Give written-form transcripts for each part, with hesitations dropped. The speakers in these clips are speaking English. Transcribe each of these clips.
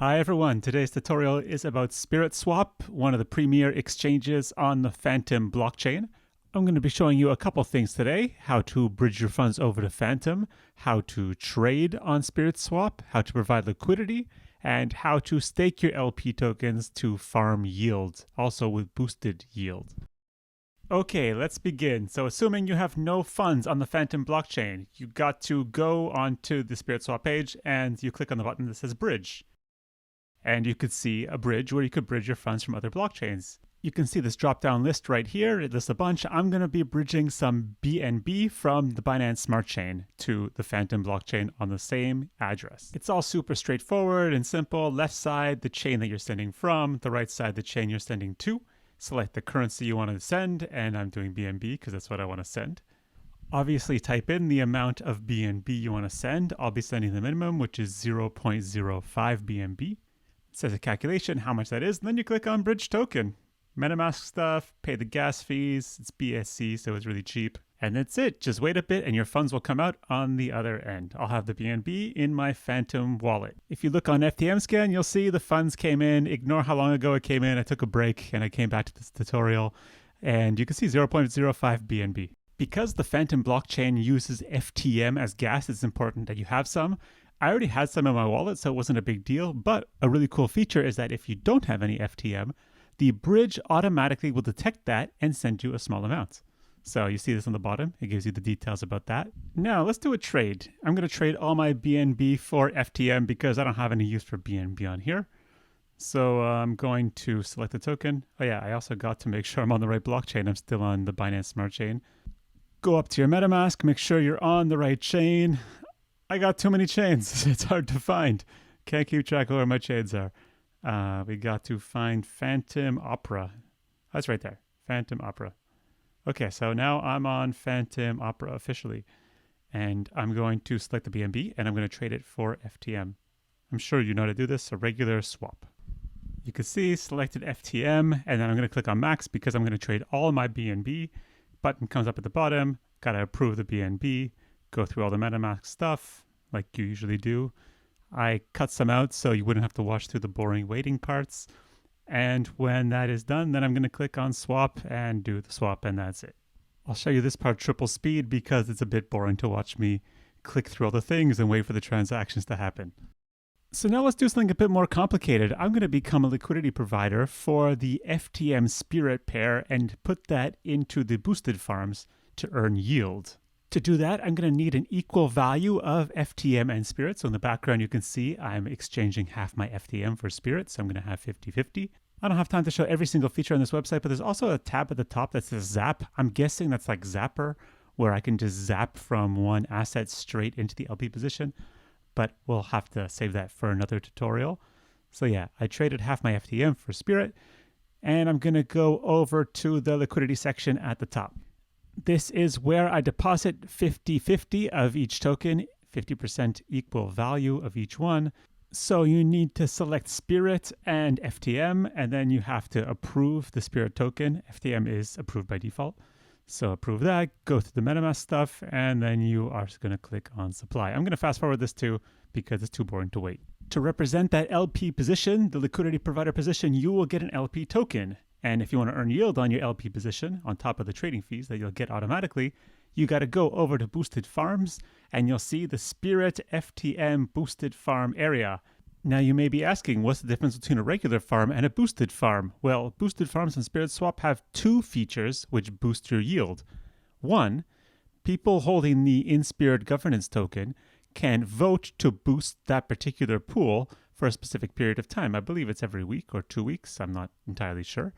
Hi everyone, today's tutorial is about Spirit Swap, one of the premier exchanges on the Phantom blockchain. I'm going to be showing you a couple things today: how to bridge your funds over to Phantom, how to trade on Spirit Swap, how to provide liquidity, and how to stake your LP tokens to farm yield, also with boosted yield. Okay, let's begin. So assuming you have no funds on the Phantom blockchain, you got to go onto the Spirit Swap page and you click on the button that says Bridge. And you could see a bridge where you could bridge your funds from other blockchains. You can see this drop-down list right here. It lists a bunch. I'm going to be bridging some BNB from the Binance Smart Chain to the Phantom blockchain on the same address. It's all super straightforward and simple. Left side, the chain that you're sending from. The right side, the chain you're sending to. Select the currency you want to send, and I'm doing BNB because that's what I want to send. Obviously, type in the amount of BNB you want to send. I'll be sending the minimum, which is 0.05 BNB. It says a calculation, how much that is, and then you click on Bridge Token. MetaMask stuff, pay the gas fees, it's BSC, so it's really cheap. And that's it, just wait a bit and your funds will come out on the other end. I'll have the BNB in my Phantom wallet. If you look on FTM Scan, you'll see the funds came in. Ignore how long ago it came in. I took a break and I came back to this tutorial, and you can see 0.05 BNB. Because the Phantom blockchain uses FTM as gas, it's important that you have some. I already had some in my wallet, so it wasn't a big deal, but a really cool feature is that if you don't have any FTM, the bridge automatically will detect that and send you a small amount. So you see this on the bottom, it gives you the details about that. Now let's do a trade. I'm going to trade all my BNB for FTM because I don't have any use for BNB on here. So I'm going to select the token. Oh yeah, I also got to make sure I'm on the right blockchain. I'm still on the Binance Smart Chain. Go up to your MetaMask, make sure you're on the right chain. I got too many chains. It's hard to find. Can't keep track of where my chains are. We got to find Phantom Opera. That's right there. Phantom Opera. Okay, so now I'm on Phantom Opera officially. And I'm going to select the BNB and I'm going to trade it for FTM. I'm sure you know how to do this, a regular swap. You can see selected FTM, and then I'm going to click on max because I'm going to trade all my BNB. Button comes up at the bottom. Got to approve the BNB. Go through all the MetaMask stuff like you usually do. I cut some out so you wouldn't have to watch through the boring waiting parts. And when that is done, then I'm going to click on swap and do the swap, and that's it. I'll show you this part triple speed because it's a bit boring to watch me click through all the things and wait for the transactions to happen. So now let's do something a bit more complicated. I'm going to become a liquidity provider for the FTM Spirit pair and put that into the boosted farms to earn yield. To do that, I'm going to need an equal value of FTM and Spirit. So in the background, you can see I'm exchanging half my FTM for Spirit. So I'm going to have 50-50. I don't have time to show every single feature on this website, but there's also a tab at the top that says Zap. I'm guessing that's like Zapper, where I can just zap from one asset straight into the LP position. But we'll have to save that for another tutorial. So yeah, I traded half my FTM for Spirit, and I'm going to go over to the liquidity section at the top. This is where I deposit 50-50 of each token, 50% equal value of each one. So you need to select Spirit and FTM, and then you have to approve the Spirit token. FTM is approved by default. So approve that, go through the MetaMask stuff, and then you are going to click on supply. I'm going to fast forward this too because it's too boring to wait. To represent that LP position, the liquidity provider position, you will get an LP token. And if you want to earn yield on your LP position on top of the trading fees that you'll get automatically, you got to go over to Boosted Farms and you'll see the Spirit FTM Boosted Farm area. Now you may be asking, what's the difference between a regular farm and a boosted farm? Well, boosted farms and Spirit Swap have two features which boost your yield. One, people holding the InSpirit governance token can vote to boost that particular pool for a specific period of time. I believe it's every week or 2 weeks. I'm not entirely sure.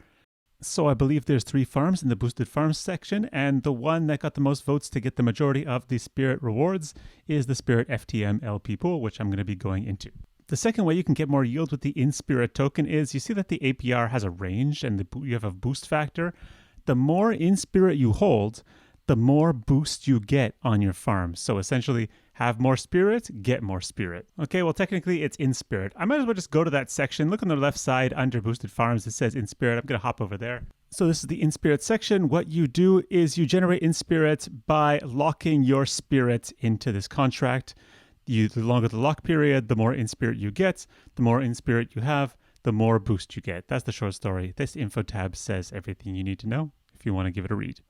So I believe there's 3 farms in the boosted farms section, and the one that got the most votes to get the majority of the Spirit rewards is the Spirit FTM LP pool, which I'm going to be going into. The second way you can get more yield with the InSpirit token is you see that the APR has a range and you have a boost factor. The more InSpirit you hold, the more boost you get on your farm. So essentially, have more Spirit, get more Spirit. Okay, well technically it's InSpirit. I might as well just go to that section. Look on the left side under Boosted Farms. It says InSpirit. I'm going to hop over there. So this is the InSpirit section. What you do is you generate InSpirit by locking your Spirit into this contract. The longer the lock period, the more in-spirit you get. The more in-spirit you have, the more boost you get. That's the short story. This info tab says everything you need to know if you want to give it a read.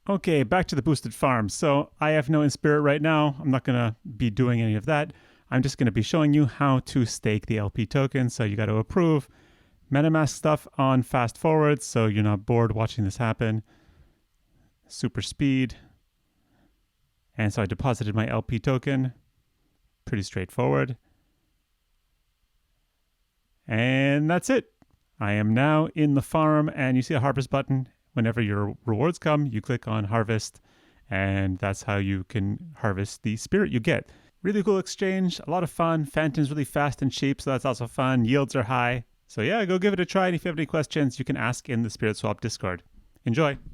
Okay, back to the boosted farm. So I have no in-spirit right now. I'm not going to be doing any of that. I'm just going to be showing you how to stake the LP token. So you got to approve MetaMask stuff on fast forward so you're not bored watching this happen. Super speed. And so I deposited my LP token. Pretty straightforward. And that's it. I am now in the farm, and you see a harvest button. Whenever your rewards come, you click on harvest, and that's how you can harvest the spirit you get. Really cool exchange, a lot of fun. Phantom's really fast and cheap, so that's also fun. Yields are high. So yeah, go give it a try, and if you have any questions, you can ask in the Spirit Swap Discord. Enjoy!